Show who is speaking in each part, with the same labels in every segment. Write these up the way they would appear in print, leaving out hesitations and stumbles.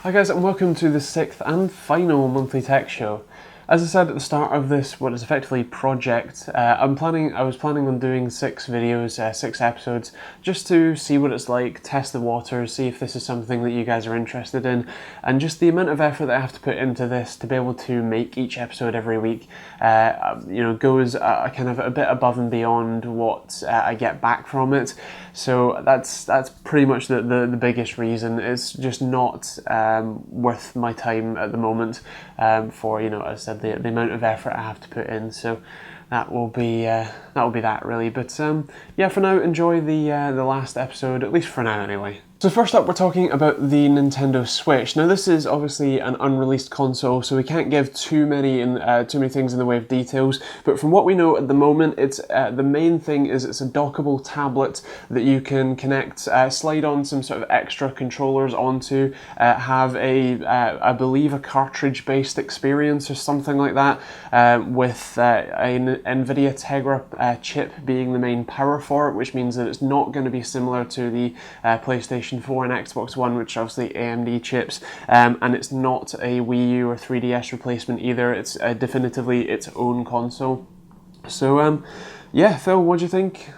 Speaker 1: Hi guys, and welcome to the sixth and final monthly tech show. As I said at the start of this, what is effectively project, I was planning on doing 6 videos, 6 episodes, just to see what it's like, test the waters, see if this is something that you guys are interested in, and just the amount of effort that I have to put into this to be able to make each episode every week, goes kind of a bit above and beyond what I get back from it. So that's pretty much the biggest reason. It's just not worth my time at the moment for, as I said, the amount of effort I have to put in. So that will be that really. But yeah, for now, enjoy the last episode, at least for now anyway. So first up, we're talking about the Nintendo Switch. Now this is obviously an unreleased console, so we can't give too many things in the way of details. But from what we know at the moment, it's the main thing is it's a dockable tablet that you can connect, slide on some sort of extra controllers onto, have I believe a cartridge-based experience or something like that, with an NVIDIA Tegra chip being the main power for it, which means that it's not going to be similar to the PlayStation 4 and Xbox One, which are obviously AMD chips, and it's not a Wii U or 3DS replacement either. It's definitively its own console. So yeah, Phil, what do you think?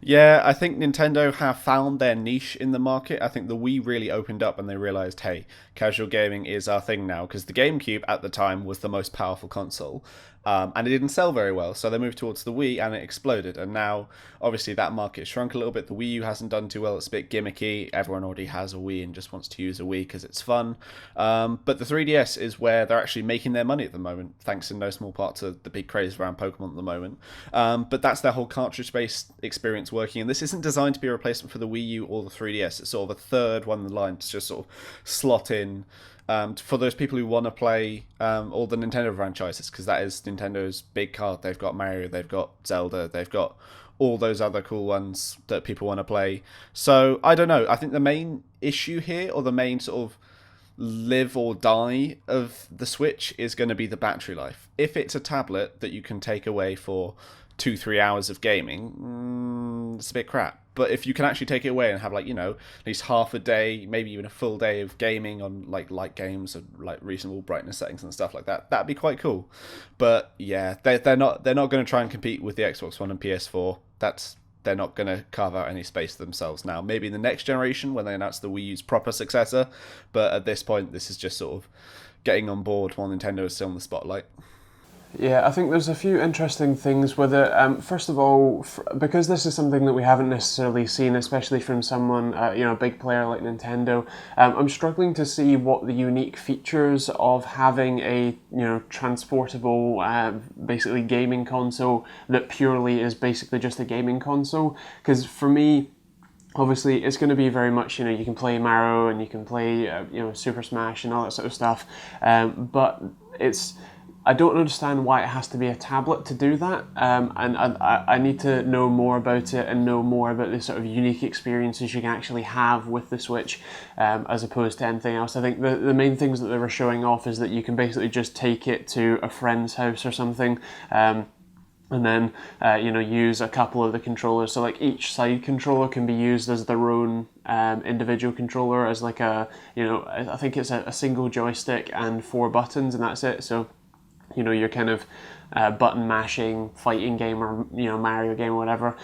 Speaker 2: Yeah, I think Nintendo have found their niche in the market. I think the Wii really opened up and they realized, hey, casual gaming is our thing now, because the GameCube at the time was the most powerful console. And it didn't sell very well, so they moved towards the Wii and it exploded. And now, obviously, that market shrunk a little bit. The Wii U hasn't done too well. It's a bit gimmicky. Everyone already has a Wii and just wants to use a Wii because it's fun. But the 3DS is where they're actually making their money at the moment, thanks in no small part to the big craze around Pokemon at the moment. But that's their whole cartridge-based experience working. And this isn't designed to be a replacement for the Wii U or the 3DS. It's sort of a third one in the line to just sort of slot in for those people who want to play all the Nintendo franchises, because that is Nintendo's big card. They've got Mario, they've got Zelda, they've got all those other cool ones that people want to play. So, I don't know. I think the main issue here, or the main sort of live or die of the Switch, is going to be the battery life. If it's a tablet that you can take away for 2-3 hours of gaming, it's a bit crap. But if you can actually take it away and have at least half a day, maybe even a full day of gaming on light games and reasonable brightness settings and stuff like that, that'd be quite cool. But yeah, they're not going to try and compete with the Xbox One and PS4. They're not going to carve out any space themselves now. Maybe in the next generation when they announce the Wii U's proper successor, but at this point, this is just sort of getting on board while Nintendo is still in the spotlight.
Speaker 1: Yeah, I think there's a few interesting things with it. First of all, because this is something that we haven't necessarily seen, especially from someone, a big player like Nintendo, I'm struggling to see what the unique features of having a, transportable, basically gaming console that purely is basically just a gaming console. Because for me, obviously, it's going to be very much, you can play Mario and you can play, Super Smash and all that sort of stuff, but I don't understand why it has to be a tablet to do that, and I need to know more about it and know more about the sort of unique experiences you can actually have with the Switch, as opposed to anything else. I think the main things that they were showing off is that you can basically just take it to a friend's house or something, and then use a couple of the controllers. So each side controller can be used as their own individual controller, as I think it's a single joystick and 4 buttons, and that's it. So your kind of button mashing fighting game or Mario game or whatever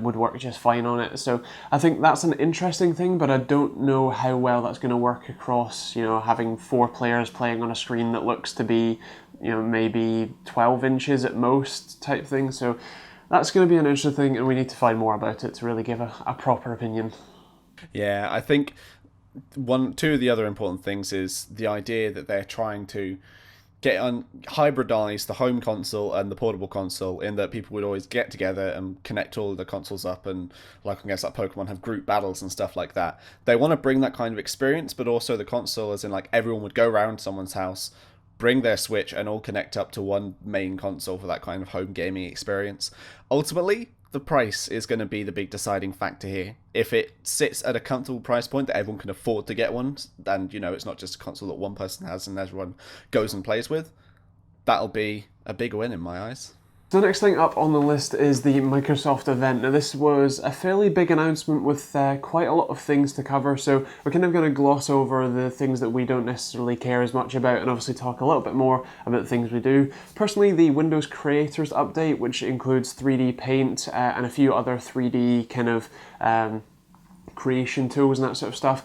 Speaker 1: would work just fine on it. So I think that's an interesting thing, but I don't know how well that's going to work across having 4 players playing on a screen that looks to be maybe 12 inches at most type thing. So that's going to be an interesting thing, and we need to find more about it to really give a proper opinion.
Speaker 2: Yeah, I think two of the other important things is the idea that they're trying to hybridize the home console and the portable console, in that people would always get together and connect all the consoles up, and I guess Pokemon have group battles and stuff like that. They want to bring that kind of experience, but also the console, as in everyone would go around someone's house, bring their Switch, and all connect up to one main console for that kind of home gaming experience. Ultimately, the price is going to be the big deciding factor here. If it sits at a comfortable price point that everyone can afford to get one, and it's not just a console that one person has and everyone goes and plays with, that'll be a big win in my eyes.
Speaker 1: So the next thing up on the list is the Microsoft event. Now this was a fairly big announcement with quite a lot of things to cover, so we're kind of going to gloss over the things that we don't necessarily care as much about and obviously talk a little bit more about the things we do. Personally, the Windows Creators Update, which includes 3D Paint and a few other 3D kind of creation tools and that sort of stuff.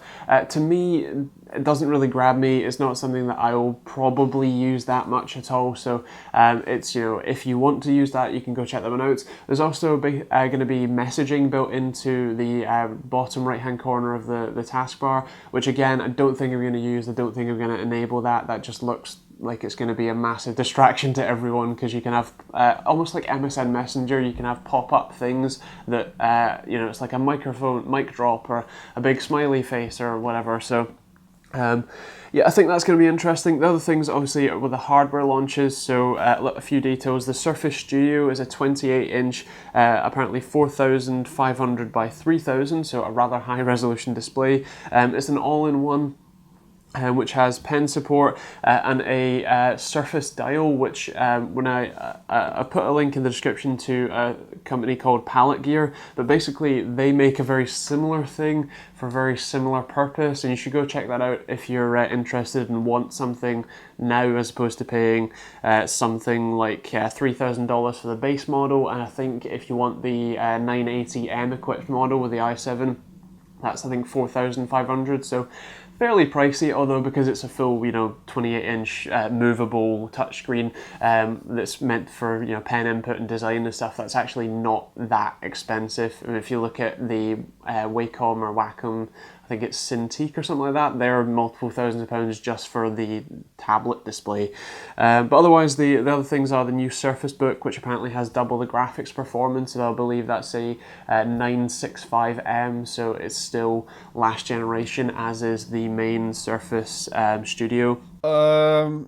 Speaker 1: To me, it doesn't really grab me. It's not something that I'll probably use that much at all. So it's, if you want to use that, you can go check them out. There's also going to be messaging built into the bottom right hand corner of the taskbar, which again, I don't think I'm going to use. I don't think I'm going to enable that. That just looks like it's going to be a massive distraction to everyone, because you can have almost like MSN Messenger, you can have pop-up things that it's like a microphone mic drop or a big smiley face or whatever. So I think that's going to be interesting. The other things obviously are with the hardware launches, so a few details. The Surface Studio is a 28-inch, apparently 4,500 by 3,000, so a rather high resolution display. It's an all-in-one which has pen support and a Surface dial, which when I put a link in the description to a company called Palette Gear, but basically they make a very similar thing for a very similar purpose, and you should go check that out if you're interested and want something now as opposed to paying something like $3,000 for the base model. And I think if you want the 980M equipped model with the i7, that's I think 4,500. So fairly pricey, although because it's a full 28-inch movable touchscreen that's meant for pen input and design and stuff, that's actually not that expensive. I mean, if you look at the Wacom or Wacom, I think it's Cintiq or something like that, they're multiple thousands of pounds just for the tablet display. But otherwise, the other things are the new Surface Book, which apparently has double the graphics performance, and I believe that's a 965M, so it's still last generation, as is the main Surface Studio.
Speaker 2: Creator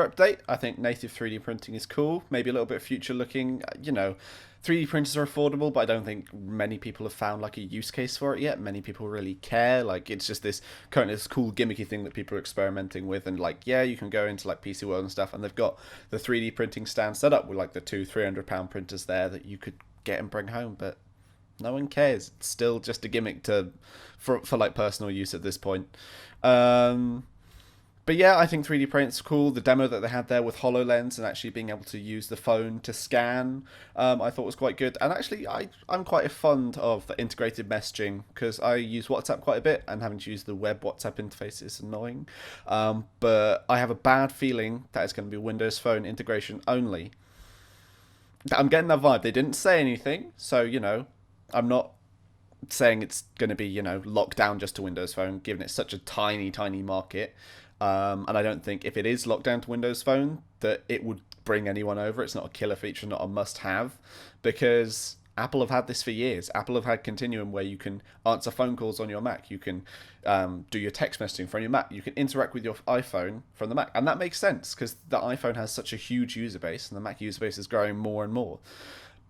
Speaker 2: update. I think native 3D printing is cool. Maybe a little bit future looking. 3D printers are affordable, but I don't think many people have found like a use case for it yet. Many people really care. Like, it's just this cool gimmicky thing that people are experimenting with, and you can go into like PC World and stuff, and they've got the 3D printing stand set up with like the £200-300 printers there that you could get and bring home, but no one cares. It's still just a gimmick for like personal use at this point. But yeah, I think 3D print's cool. The demo that they had there with HoloLens and actually being able to use the phone to scan, I thought was quite good. And actually, I'm quite fond of the integrated messaging, because I use WhatsApp quite a bit, and having to use the web WhatsApp interface is annoying. But I have a bad feeling that it's going to be Windows Phone integration only. I'm getting that vibe. They didn't say anything, so, I'm not saying it's going to be, locked down just to Windows Phone, given it's such a tiny, tiny market. And I don't think if it is locked down to Windows Phone that it would bring anyone over. It's not a killer feature, not a must-have, because Apple have had this for years. Apple have had Continuum, where you can answer phone calls on your Mac. You can do your text messaging from your Mac. You can interact with your iPhone from the Mac. And that makes sense, because the iPhone has such a huge user base, and the Mac user base is growing more and more.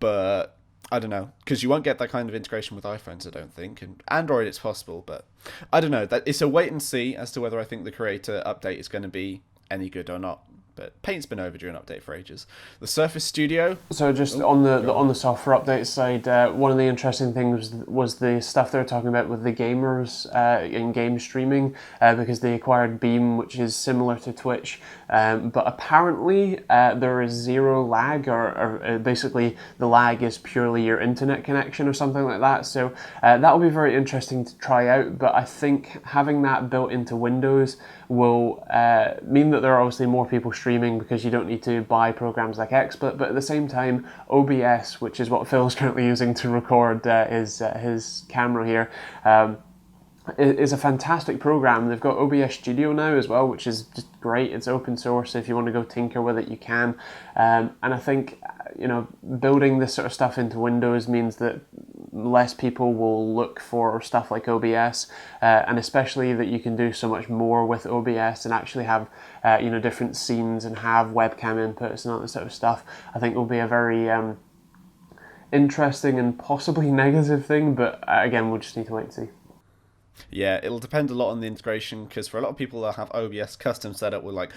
Speaker 2: But I don't know, because you won't get that kind of integration with iPhones, I don't think. And Android, it's possible, but I don't know. That it's a wait and see as to whether I think the Creator update is going to be any good or not. But Paint's been overdue an update for ages. The Surface Studio.
Speaker 1: So just on the software update side, one of the interesting things was the stuff they were talking about with the gamers in game streaming, because they acquired Beam, which is similar to Twitch, but apparently there is zero lag, or basically the lag is purely your internet connection or something like that. So that will be very interesting to try out. But I think having that built into Windows will mean that there are obviously more people streaming, because you don't need to buy programs like XSplit, but at the same time, OBS, which is what Phil's currently using to record his camera here, is a fantastic program. They've got OBS Studio now as well, which is just great. It's open source, so if you want to go tinker with it, you can. And I think building this sort of stuff into Windows means that less people will look for stuff like OBS, and especially that you can do so much more with OBS and actually have different scenes and have webcam inputs and all that sort of stuff. I think will be a very interesting and possibly negative thing, but again, we'll just need to wait and see.
Speaker 2: Yeah, it'll depend a lot on the integration, because for a lot of people that have OBS custom set up with like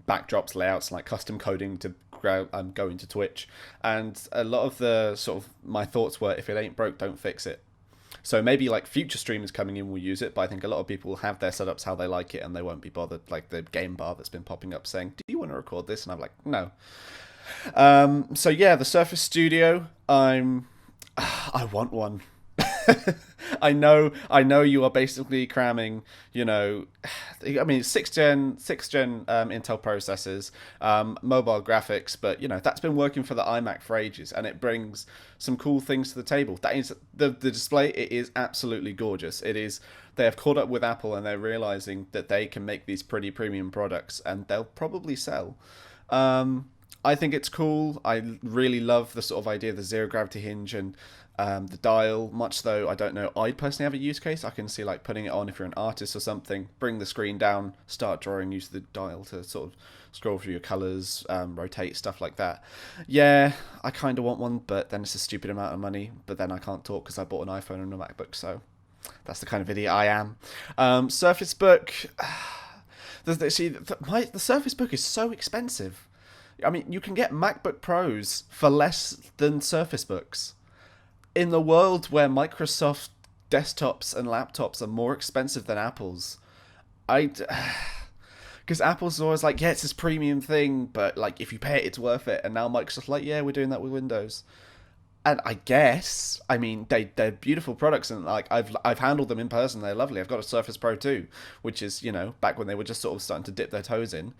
Speaker 2: backdrops, layouts, like custom coding to I'm going to Twitch, and a lot of the sort of my thoughts were, if it ain't broke, don't fix it. So maybe like future streamers coming in will use it, but I think a lot of people will have their setups how they like it, and they won't be bothered. Like the game bar that's been popping up saying, "Do you want to record this?" And I'm like, no. So yeah, the Surface Studio. I want one. I know you are basically cramming, I mean, 6th gen Intel processors, mobile graphics, but that's been working for the iMac for ages, and it brings some cool things to the table. That is the display. It is absolutely gorgeous. They have caught up with Apple, and they're realizing that they can make these pretty premium products, and they'll probably sell. I think it's cool. I really love the sort of idea of the zero gravity hinge and the dial, much though I don't know I personally have a use case. I can see like putting it on if you're an artist or something, bring the screen down, start drawing, use the dial to sort of scroll through your colours, rotate, stuff like that. Yeah, I kind of want one, but then it's a stupid amount of money, but then I can't talk because I bought an iPhone and a MacBook, so that's the kind of idiot I am. Surface Book, the Surface Book is so expensive. I mean, you can get MacBook Pros for less than Surface Books. In the world where Microsoft desktops and laptops are more expensive than Apple's, because Apple's always like, yeah, it's this premium thing, but like if you pay it, it's worth it. And now Microsoft's like, yeah, we're doing that with Windows. And I guess, I mean, they're beautiful products, and like I've handled them in person. They're lovely. I've got a Surface Pro 2, which is back when they were just sort of starting to dip their toes in.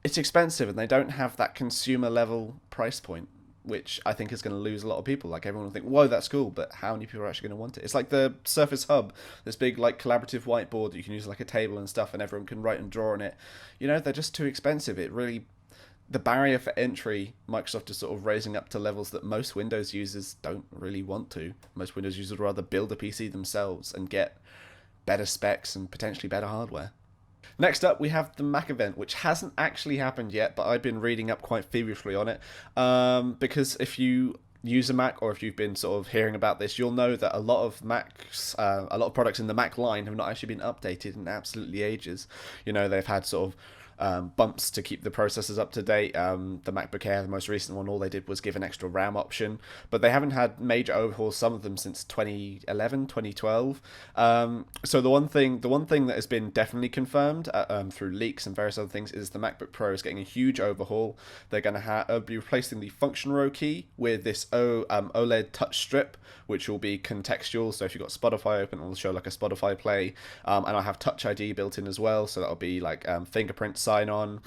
Speaker 2: It's expensive, and they don't have that consumer level price point, which I think is going to lose a lot of people. Like, everyone will think, whoa, that's cool, but how many people are actually going to want it? It's like the Surface Hub, this big like collaborative whiteboard that you can use like a table and stuff, and everyone can write and draw on it. They're just too expensive. The barrier for entry, Microsoft is sort of raising up to levels that most Windows users don't really want to. Most Windows users would rather build a PC themselves and get better specs and potentially better hardware. Next up, we have the Mac event, which hasn't actually happened yet, but I've been reading up quite feverishly on it. Because if you use a Mac, or if you've been sort of hearing about this, you'll know that a lot of products in the Mac line have not actually been updated in absolutely ages. They've had sort of bumps to keep the processors up to date. The MacBook Air, the most recent one, all they did was give an extra RAM option, but they haven't had major overhauls, some of them since 2011, 2012. So the one thing that has been definitely confirmed through leaks and various other things is the MacBook Pro is getting a huge overhaul. They're going to be replacing the function row key with this OLED touch strip, which will be contextual. So if you've got Spotify open, it'll show like a Spotify play, and I'll have Touch ID built in as well, so that'll be like fingerprint sign on,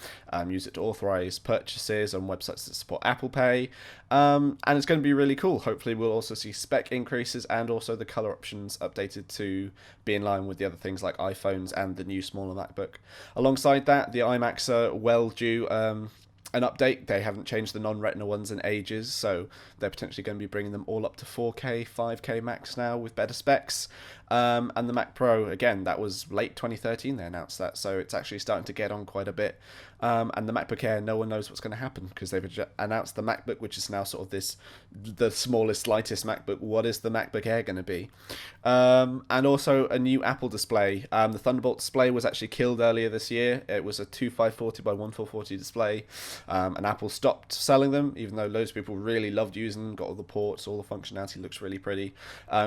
Speaker 2: use it to authorize purchases on websites that support Apple Pay, and it's going to be really cool. Hopefully we'll also see spec increases, and also the color options updated to be in line with the other things like iPhones and the new smaller MacBook. Alongside that, the iMacs are well due an update. They haven't changed the non-retina ones in ages, so they're potentially going to be bringing them all up to 4K, 5K Max now with better specs. And the Mac Pro, again, that was late 2013 they announced that, so it's actually starting to get on quite a bit. And the MacBook Air, no one knows what's going to happen, because they've announced the MacBook, which is now sort of the smallest, lightest MacBook. What is the MacBook Air going to be? And also a new Apple display. The Thunderbolt display was actually killed earlier this year. It was a 2540 by 1440 display, and Apple stopped selling them, even though loads of people really loved using them, got all the ports, all the functionality, looks really pretty.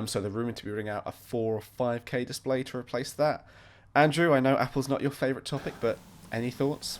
Speaker 2: So they're rumored to be bringing out a 4 or 5K display to replace that. Andrew, I know Apple's not your favourite topic, but any thoughts?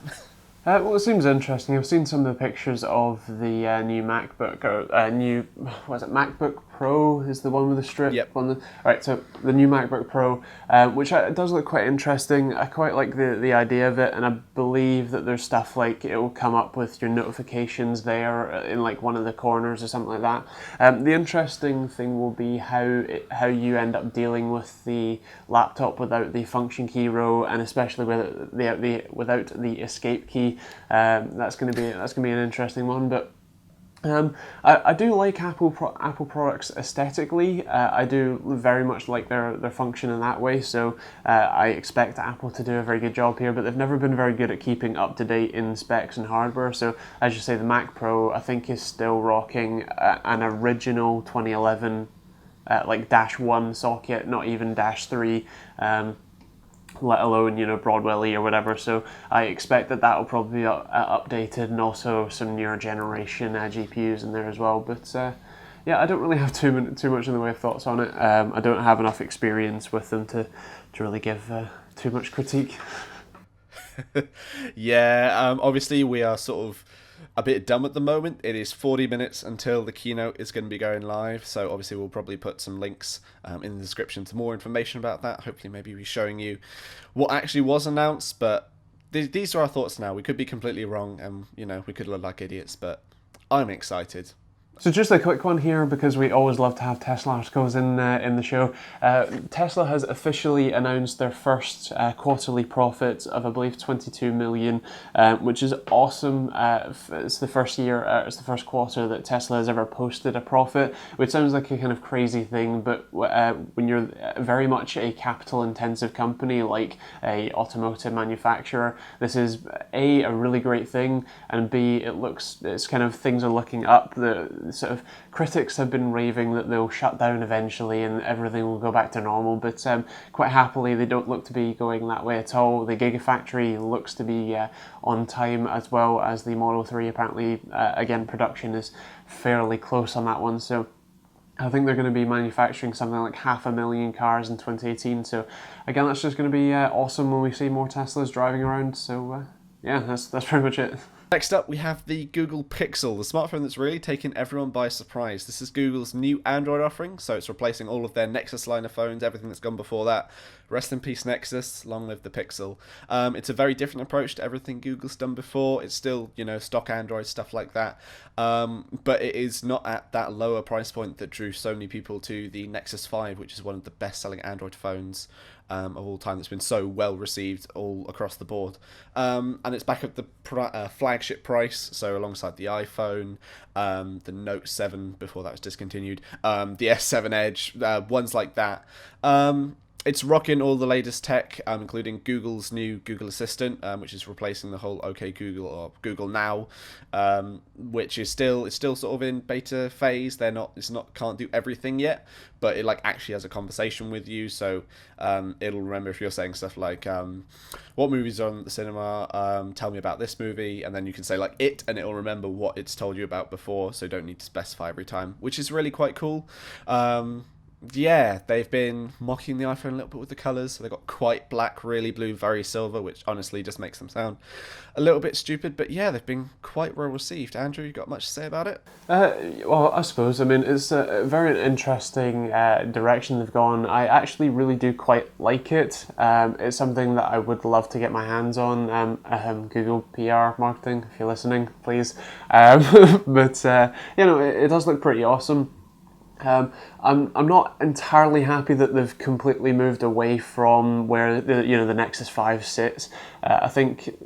Speaker 1: Well, it seems interesting. I've seen some of the pictures of the new MacBook, or MacBook Pro is the one with the strip.
Speaker 2: Yep.
Speaker 1: On the right. So the new MacBook Pro, which does look quite interesting. I quite like the idea of it, and I believe that there's stuff like it will come up with your notifications there in like one of the corners or something like that. The interesting thing will be how you end up dealing with the laptop without the function key row, and especially without the escape key. That's going to be an interesting one, but I do like Apple products aesthetically. I do very much like their function in that way, so I expect Apple to do a very good job here, but they've never been very good at keeping up to date in specs and hardware. So as you say, the Mac Pro I think is still rocking an original 2011 like -1 socket, not even -3. let alone, you know, Broadwell-y or whatever. So I expect that that will probably be updated, and also some newer generation GPUs in there as well. But yeah, I don't really have too much in the way of thoughts on it. I don't have enough experience with them to really give too much critique.
Speaker 2: Yeah, obviously we are sort of a bit dumb at the moment. It is 40 minutes until the keynote is going to be going live, so obviously we'll probably put some links in the description to more information about that. Hopefully maybe we're showing you what actually was announced, but these are our thoughts now. We could be completely wrong, and you know, we could look like idiots, but I'm excited.
Speaker 1: So just a quick one here, because we always love to have Tesla articles in the show. Tesla has officially announced their first quarterly profit of, I believe, 22 million, which is awesome. It's the first year, it's the first quarter that Tesla has ever posted a profit, which sounds like a kind of crazy thing, but when you're very much a capital-intensive company like a automotive manufacturer, this is A, a really great thing, and B, it's kind of, things are looking up. The sort of critics have been raving that they'll shut down eventually and everything will go back to normal, but quite happily they don't look to be going that way at all. The Gigafactory looks to be on time, as well as the Model 3. Apparently, again, production is fairly close on that one, so I think they're going to be manufacturing something like 500,000 cars in 2018, so again, that's just going to be awesome when we see more Teslas driving around. So yeah, that's pretty much it.
Speaker 2: Next up, we have the Google Pixel, the smartphone that's really taken everyone by surprise. This is Google's new Android offering, so it's replacing all of their Nexus line of phones, everything that's gone before that. Rest in peace, Nexus. Long live the Pixel. It's a very different approach to everything Google's done before. It's still, you know, stock Android, stuff like that. But it is not at that lower price point that drew so many people to the Nexus 5, which is one of the best-selling Android phones of all time, that's been so well received all across the board. And it's back at the flagship price, so alongside the iPhone, the Note 7 before that was discontinued, the S7 Edge, ones like that. It's rocking all the latest tech, including Google's new Google Assistant, which is replacing the whole OK Google or Google Now, which is still sort of in beta phase. Can't do everything yet, but it like actually has a conversation with you, so it'll remember if you're saying stuff like what movies are on at the cinema, tell me about this movie, and then you can say like it, and it'll remember what it's told you about before, so you don't need to specify every time, which is really quite cool. Yeah, they've been mocking the iPhone a little bit with the colours. So they've got quite black, really blue, very silver, which honestly just makes them sound a little bit stupid. But yeah, they've been quite well received. Andrew, you got much to say about it?
Speaker 1: Well, I suppose. I mean, it's a very interesting direction they've gone. I actually really do quite like it. It's something that I would love to get my hands on. Google PR marketing, if you're listening, please. But you know, it does look pretty awesome. I'm not entirely happy that they've completely moved away from where the Nexus 5 sits. I think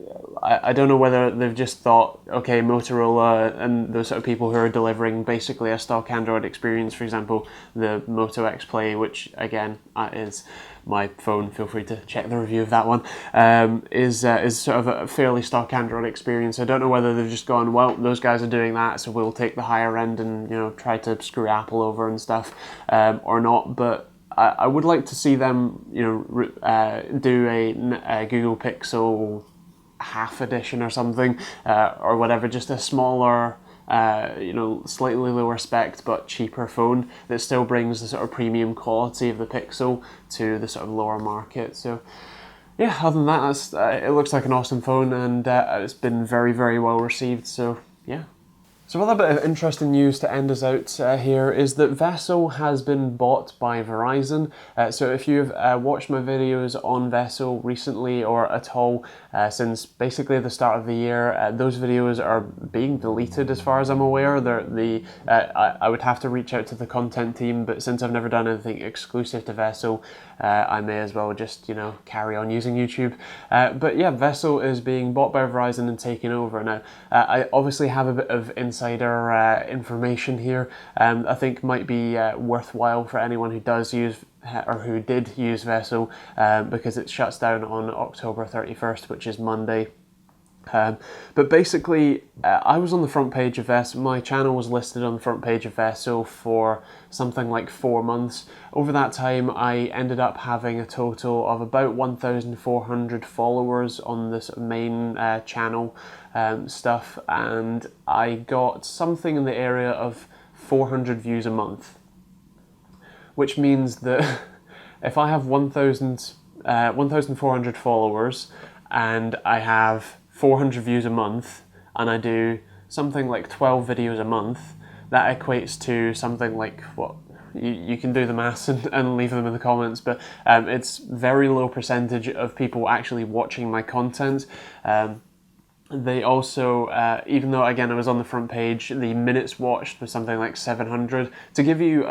Speaker 1: I don't know whether they've just thought, okay, Motorola and those sort of people who are delivering basically a stock Android experience, for example, the Moto X Play, which again is my phone, feel free to check the review of that one, is sort of a fairly stock Android experience. I don't know whether they've just gone, well, those guys are doing that, so we'll take the higher end and try to screw Apple over and stuff, or not. But I would like to see them do a Google Pixel half edition or something, or whatever, just a smaller, slightly lower spec but cheaper phone that still brings the sort of premium quality of the Pixel to the sort of lower market. So yeah, other than that, it looks like an awesome phone, and it's been very, very well received. So yeah. So another bit of interesting news to end us out here is that Vessel has been bought by Verizon. So if you've watched my videos on Vessel recently or at all since basically the start of the year, those videos are being deleted as far as I'm aware. I would have to reach out to the content team, but since I've never done anything exclusive to Vessel, I may as well just carry on using YouTube. But yeah, Vessel is being bought by Verizon and taken over. Now, I obviously have a bit of insider information here. I think might be worthwhile for anyone who does use or who did use Vessel, because it shuts down on October 31st, which is Monday. But basically, I was on the front page of Vessel. My channel was listed on the front page of Vessel for something like 4 months. Over that time, I ended up having a total of about 1,400 followers on this main channel stuff, and I got something in the area of 400 views a month, which means that if I have 1,400 followers and I have 400 views a month, and I do something like 12 videos a month, that equates to something like, what, you can do the maths and leave them in the comments, but it's very low percentage of people actually watching my content. They also, even though again I was on the front page, the minutes watched was something like 700. To give you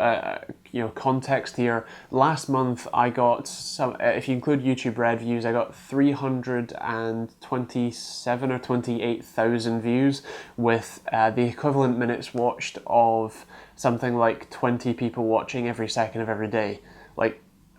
Speaker 1: context here, last month I got some. If you include YouTube Red views, I got 327 or 28,000 views, with the equivalent minutes watched of something like 20 people watching every second of every day.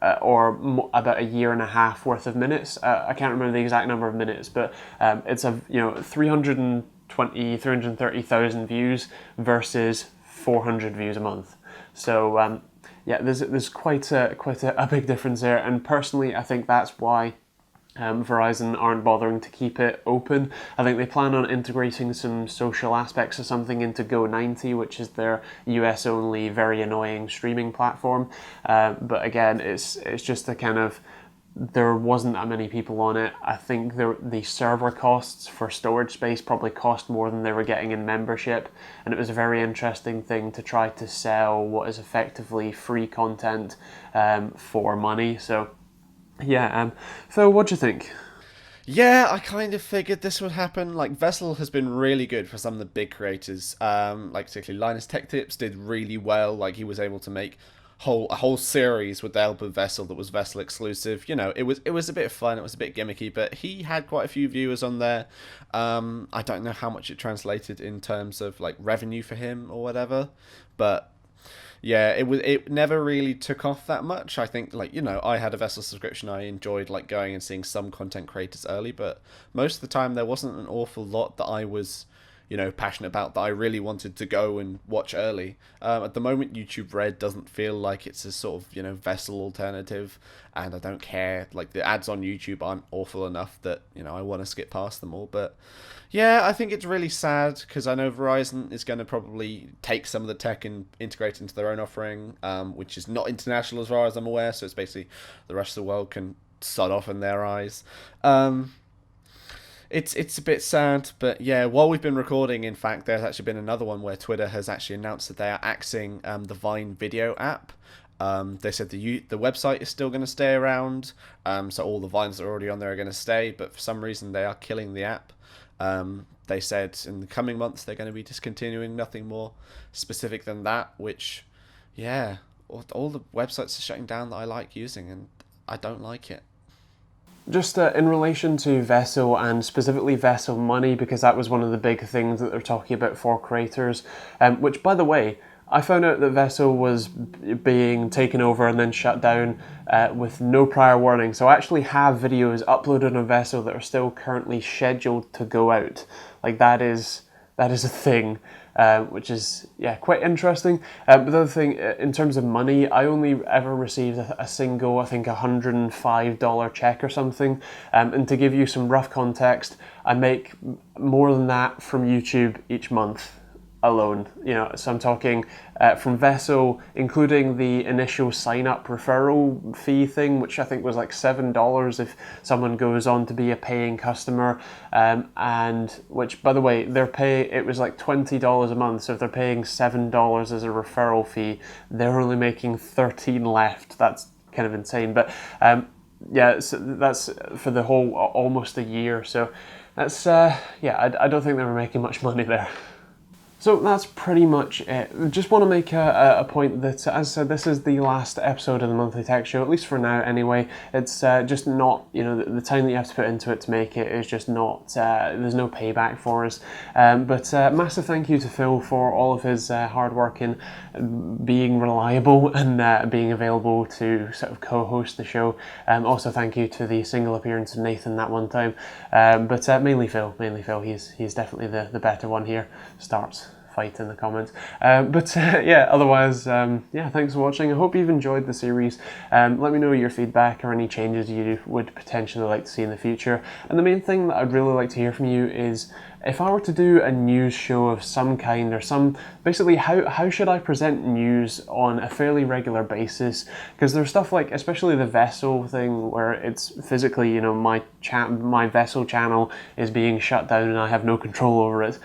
Speaker 1: About a year and a half worth of minutes. I can't remember the exact number of minutes, but it's 330,000 views versus 400 views a month. So there's quite a big difference there. And personally, I think that's why Verizon aren't bothering to keep it open. I think they plan on integrating some social aspects of something into Go90, which is their US only, very annoying streaming platform. But again, it's just a kind of, there wasn't that many people on it. I think the server costs for storage space probably cost more than they were getting in membership, and it was a very interesting thing to try to sell what is effectively free content for money. So yeah, Phil, what do you think?
Speaker 2: Yeah, I kind of figured this would happen. Like, Vessel has been really good for some of the big creators. Like, particularly Linus Tech Tips did really well. Like, he was able to make a whole series with the help of Vessel that was Vessel exclusive. You know, it was a bit of fun. It was a bit gimmicky, but he had quite a few viewers on there. I don't know how much it translated in terms of like revenue for him or whatever, but yeah, it never really took off that much. I think, like, I had a Vessel subscription. I enjoyed like going and seeing some content creators early, but most of the time there wasn't an awful lot that I was, passionate about, that I really wanted to go and watch early. At the moment, YouTube Red doesn't feel like it's a sort of, Vessel alternative, and I don't care. Like, the ads on YouTube aren't awful enough that, I want to skip past them all. But yeah, I think it's really sad, because I know Verizon is going to probably take some of the tech and integrate it into their own offering, which is not international as far as I'm aware, so it's basically the rest of the world can sod off in their eyes. It's a bit sad, but yeah, while we've been recording, in fact, there's actually been another one where Twitter has actually announced that they are axing the Vine video app. They said the website is still going to stay around, so all the Vines that are already on there are going to stay, but for some reason they are killing the app. They said in the coming months they're going to be discontinuing, nothing more specific than that, which, yeah, all the websites are shutting down that I like using, and I don't like it.
Speaker 1: Just in relation to Vessel, and specifically Vessel Money, because that was one of the big things that they're talking about for creators, which, by the way, I found out that Vessel was being taken over and then shut down with no prior warning. So I actually have videos uploaded on Vessel that are still currently scheduled to go out. Like, that is a thing, which is, quite interesting. But the other thing, in terms of money, I only ever received a single, I think, $105 check or something. And to give you some rough context, I make more than that from YouTube each month alone. So I'm talking from Vessel, including the initial sign-up referral fee thing, which I think was like $7 if someone goes on to be a paying customer, and which, by the way, it was like $20 a month, so if they're paying $7 as a referral fee, they're only making 13 left. That's kind of insane, but so that's for the whole almost a year, so that's I don't think they were making much money there. So that's pretty much it. Just want to make a point that, as I said, this is the last episode of the Monthly Tech Show, at least for now anyway. It's just not, the time that you have to put into it to make it is just not, there's no payback for us. But massive thank you to Phil for all of his hard work in being reliable and being available to sort of co-host the show. Also thank you to the single appearance of Nathan that one time. But mainly Phil, he's definitely the better one here. Starts fight in the comments. Yeah, otherwise, thanks for watching. I hope you've enjoyed the series. Let me know your feedback or any changes you would potentially like to see in the future. And the main thing that I'd really like to hear from you is if I were to do a news show of some kind or basically how should I present news on a fairly regular basis? Because there's stuff like, especially the vessel thing where it's physically, my vessel channel is being shut down and I have no control over it.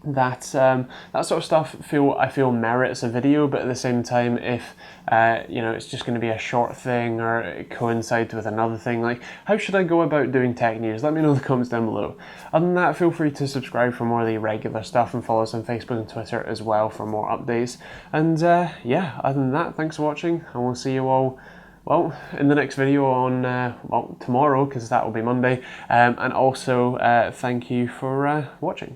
Speaker 1: That sort of stuff I feel merits a video, but at the same time, if it's just going to be a short thing or it coincides with another thing, like how should I go about doing tech news? Let me know in the comments down below. Other than that, feel free to subscribe for more of the regular stuff and follow us on Facebook and Twitter as well for more updates. And other than that, thanks for watching, and we'll see you all in the next video on tomorrow, because that will be Monday. And also thank you for watching.